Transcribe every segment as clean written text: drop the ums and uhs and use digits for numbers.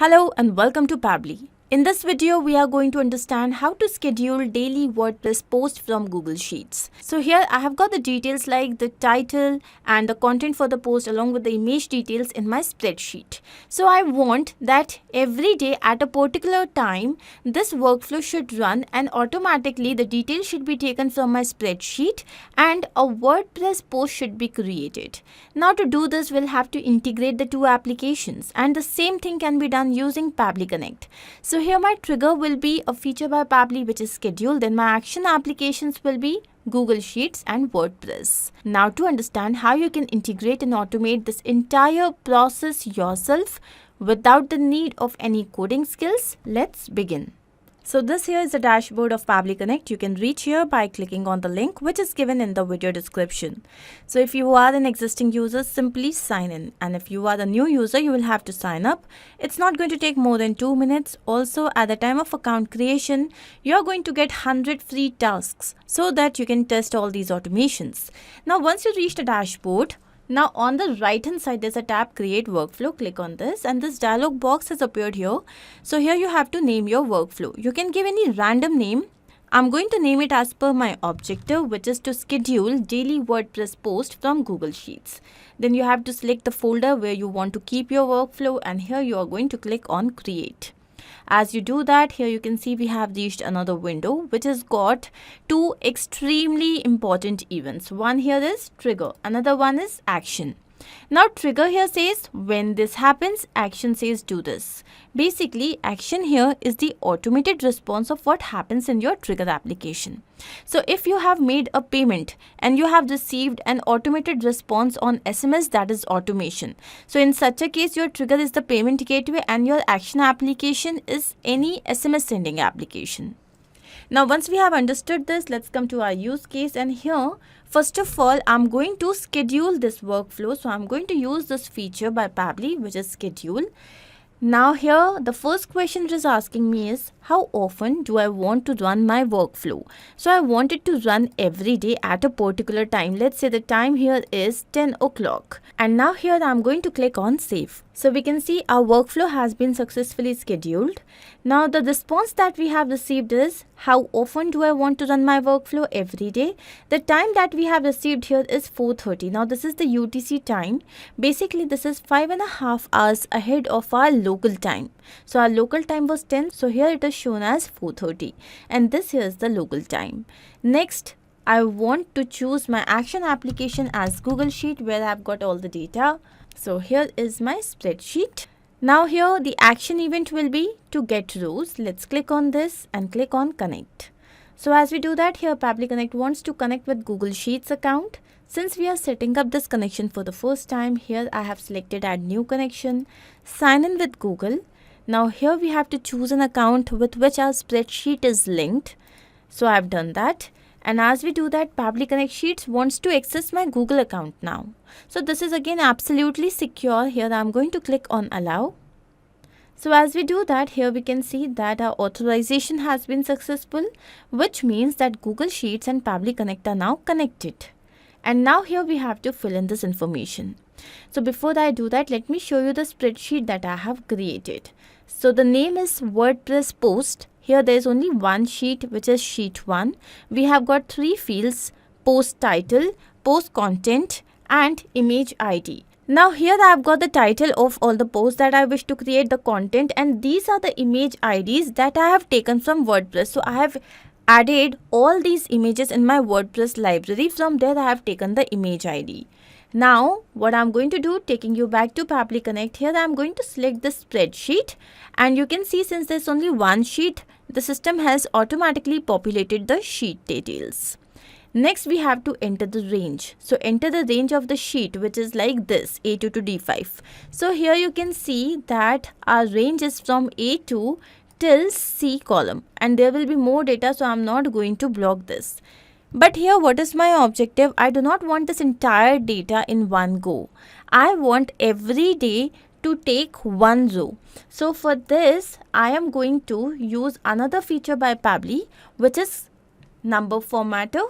Hello and welcome to Pabbly. In this video, we are going to understand how to schedule daily WordPress posts from Google Sheets. So here I have got the details like the title and the content for the post along with the image details in my spreadsheet. So I want that every day at a particular time, this workflow should run and automatically the details should be taken from my spreadsheet and a WordPress post should be created. Now to do this, we'll have to integrate the two applications and the same thing can be done using Pabbly Connect. So here my trigger will be a feature by Pabbly which is scheduled, then my action applications will be Google Sheets and WordPress. Now to understand how you can integrate and automate this entire process yourself without the need of any coding skills, let's begin. So this here is the dashboard of Pabbly Connect. You can reach here by clicking on the link which is given in the video description. So if you are an existing user, simply sign in. And if you are the new user, you will have to sign up. It's not going to take more than 2 minutes. Also, at the time of account creation, you're going to get 100 free tasks so that you can test all these automations. Now, once you reach the dashboard, now on the right hand side there's a tab create workflow. Click on this and this dialog box has appeared here. So here you have to name your workflow. You can give any random name. I'm going to name it as per my objective, which is to schedule daily WordPress post from Google Sheets. Then you have to select the folder where you want to keep your workflow and here you are going to click on create. As you do that, here you can see we have reached another window which has got two extremely important events. One here is trigger, another one is action. Now trigger here says when this happens, action says do this. Basically, action here is the automated response of what happens in your trigger application. So if you have made a payment and you have received an automated response on SMS, that is automation. So in such a case, your trigger is the payment gateway and your action application is any SMS sending application. Now once we have understood this, let's come to our use case, and here first of all I'm going to schedule this workflow. So I'm going to use this feature by Pabbly which is schedule. Now here the first question it is asking me is how often do I want to run my workflow. So I want it to run every day at a particular time. Let's say the time here is 10 o'clock. And now here I'm going to click on save. So we can see our workflow has been successfully scheduled. Now the response that we have received is how often do I want to run my workflow every day. The time that we have received here is 4:30. Now this is the UTC time. Basically this is 5.5 hours ahead of our local time. So our local time was 10. So here it is shown as 4:30 and this here is the local time. Next, I want to choose my action application as Google Sheet where I've got all the data. So here is my spreadsheet. Now here the action event will be to get rows. Let's click on this and click on connect. So as we do that, here Pabbly Connect wants to connect with Google Sheets account. Since we are setting up this connection for the first time, here I have selected add new connection, sign in with Google. Now here we have to choose an account with which our spreadsheet is linked. So I've done that. And as we do that, Pabbly Connect Sheets wants to access my Google account now. So this is again absolutely secure. Here I'm going to click on allow. So as we do that, here we can see that our authorization has been successful, which means that Google Sheets and Pabbly Connect are now connected. And now here we have to fill in this information. So before I do that, let me show you the spreadsheet that I have created. So the name is WordPress post. Here there is only one sheet which is sheet 1. We have got 3 fields: post title, post content and image ID. Now here I have got the title of all the posts that I wish to create, the content, and these are the image IDs that I have taken from WordPress. So I have added all these images in my WordPress library. From there I have taken the image ID. Now what I'm going to do, taking you back to Pabbly Connect, here I'm going to select the spreadsheet and you can see since there's only one sheet, the system has automatically populated the sheet details. Next we have to enter the range. So enter the range of the sheet which is like this, A2 to D5. So here you can see that our range is from A2 till C column and there will be more data, so I'm not going to block this. But here what is my objective? I do not want this entire data in one go. I want every day to take one row. So for this I am going to use another feature by Pabbly which is number formatter.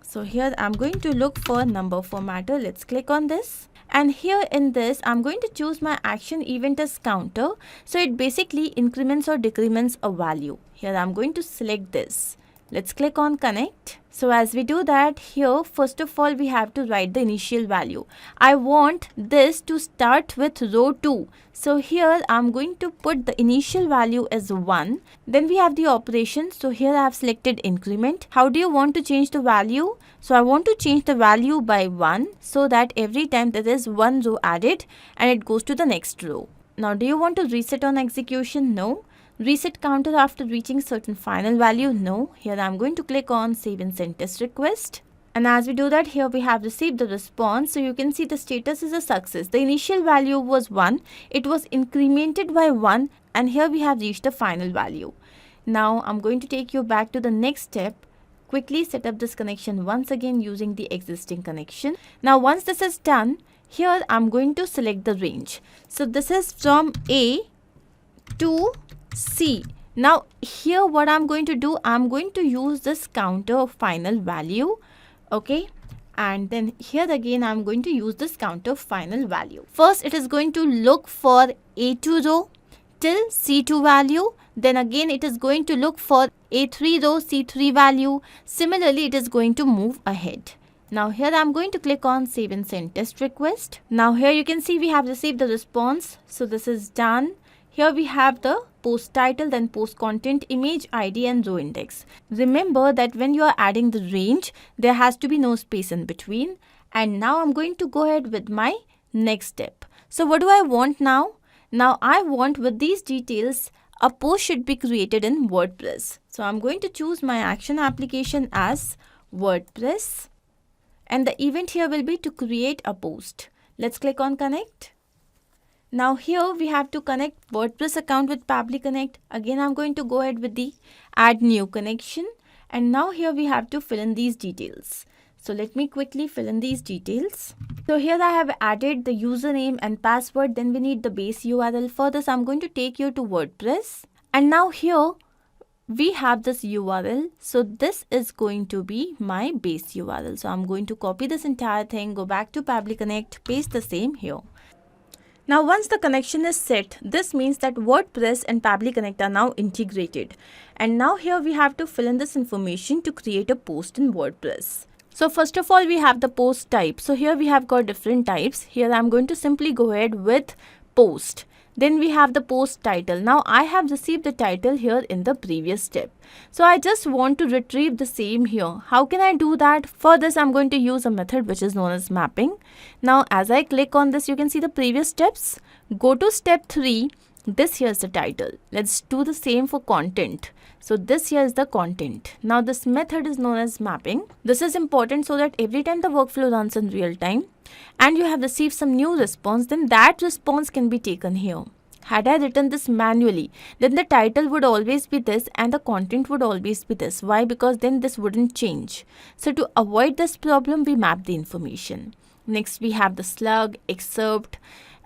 So here I'm going to look for number formatter. Let's click on this. And here in this, I'm going to choose my action event as counter. So it basically increments or decrements a value. Here I'm going to select this. Let's click on connect. So as we do that, here first of all we have to write the initial value. I want this to start with row 2. So here I'm going to put the initial value as 1. Then we have the operation. So here I have selected increment. How do you want to change the value? So I want to change the value by 1 so that every time there is one row added and it goes to the next row. Now do you want to reset on execution? No. Reset counter after reaching certain final value? No. Here I'm going to click on save and send test request. And as we do that, here we have received the response. So you can see the status is a success. The initial value was 1. It was incremented by 1 and here we have reached the final value. Now I'm going to take you back to the next step. Quickly set up this connection once again using the existing connection. Now once this is done, here I'm going to select the range. So this is from A to C. Now here what I'm going to do, I'm going to use this counter of final value. Okay, and then here again I'm going to use this counter of final value. First it is going to look for A2 row till C2 value. Then again it is going to look for A3 row C3 value. Similarly it is going to move ahead. Now here I'm going to click on save and send test request. Now here you can see we have received the response. So this is done. Here we have the post title, then post content, image ID and row index. Remember that when you are adding the range, there has to be no space in between. And now I'm going to go ahead with my next step. So what do I want now? Now I want with these details, a post should be created in WordPress. So I'm going to choose my action application as WordPress. And the event here will be to create a post. Let's click on connect. Now here we have to connect WordPress account with Pabbly Connect. Again, I'm going to go ahead with the add new connection. And now here we have to fill in these details. So let me quickly fill in these details. So here I have added the username and password. Then we need the base URL. For this, I'm going to take you to WordPress. And now here we have this URL. So this is going to be my base URL. So I'm going to copy this entire thing, go back to Pabbly Connect, paste the same here. Now once the connection is set, this means that WordPress and Pabbly Connect are now integrated. And now here we have to fill in this information to create a post in WordPress. So first of all we have the post type. So here we have got different types. Here I'm going to simply go ahead with post. Then we have the post title. Now I have received the title here in the previous step. So I just want to retrieve the same here. How can I do that? For this I'm going to use a method which is known as mapping. Now as I click on this, you can see the previous steps. Go to step 3. This here is the title. Let's do the same for content. So this here is the content. Now this method is known as mapping. This is important so that every time the workflow runs in real time and you have received some new response, then that response can be taken here. Had I written this manually, then the title would always be this and the content would always be this. Why? Because then this wouldn't change. So to avoid this problem, we map the information. Next we have the slug, excerpt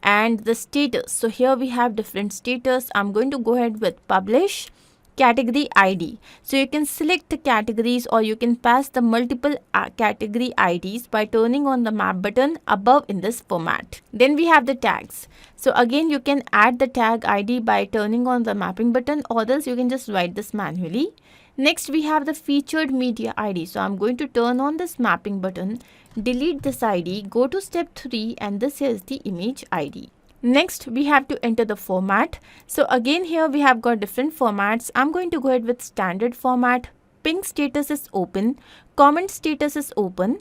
and the status. So here we have different status. I'm going to go ahead with publish category ID. So you can select the categories or you can pass the multiple category IDs by turning on the map button above in this format. Then we have the tags. So again you can add the tag ID by turning on the mapping button or else you can just write this manually. Next we have the featured media ID. So I'm going to turn on this mapping button, delete this ID, go to step 3 and this is the image ID. Next we have to enter the format. So again here we have got different formats. I'm going to go ahead with standard format. Ping status is open, comment status is open.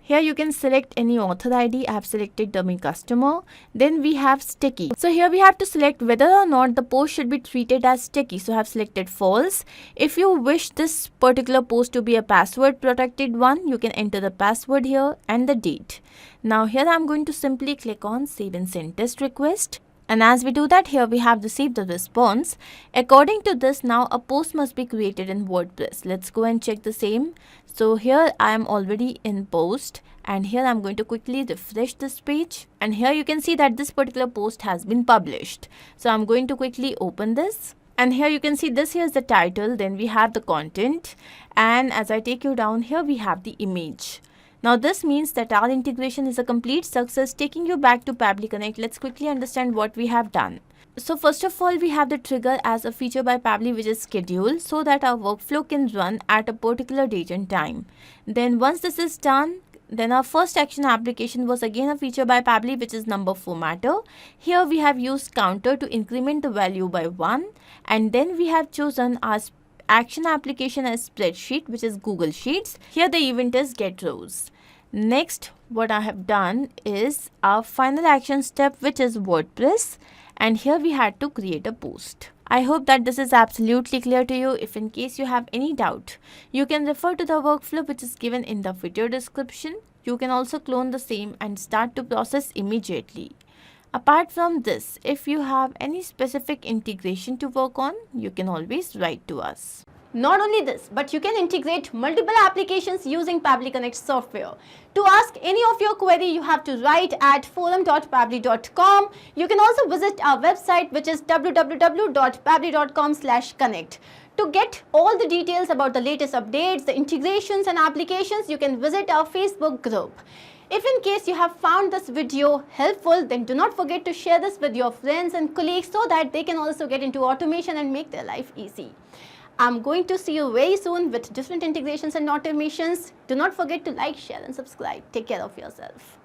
Here you can select any author ID. I have selected dummy customer. Then we have sticky. So here we have to select whether or not the post should be treated as sticky. So I have selected false. If you wish this particular post to be a password protected one, you can enter the password here and the date. Now here I'm going to simply click on save and send test request. And as we do that, here we have received the response. According to this, now a post must be created in WordPress. Let's go and check the same. So here I am already in post and here I'm going to quickly refresh this page. And here you can see that this particular post has been published. So I'm going to quickly open this. And here you can see this here is the title. Then we have the content. And as I take you down here, we have the image. Now this means that our integration is a complete success. Taking you back to Pabbly Connect, let's quickly understand what we have done. So first of all, we have the trigger as a feature by Pabbly which is scheduled so that our workflow can run at a particular date and time. Then once this is done, then our first action application was again a feature by Pabbly which is number formatter. Here we have used counter to increment the value by 1, and then we have chosen our action application as spreadsheet which is Google Sheets. Here the event is get rows. Next, what I have done is our final action step which is WordPress, and here we had to create a post. I hope that this is absolutely clear to you. If in case you have any doubt, you can refer to the workflow which is given in the video description. You can also clone the same and start to process immediately. Apart from this, if you have any specific integration to work on, you can always write to us. Not only this, but you can integrate multiple applications using Pabbly Connect software. To ask any of your query, you have to write at forum.pabbly.com. You can also visit our website which is www.pabbly.com/connect. To get all the details about the latest updates, the integrations and applications, you can visit our Facebook group. If in case you have found this video helpful, then do not forget to share this with your friends and colleagues so that they can also get into automation and make their life easy. I'm going to see you very soon with different integrations and automations. Do not forget to like, share and subscribe. Take care of yourself.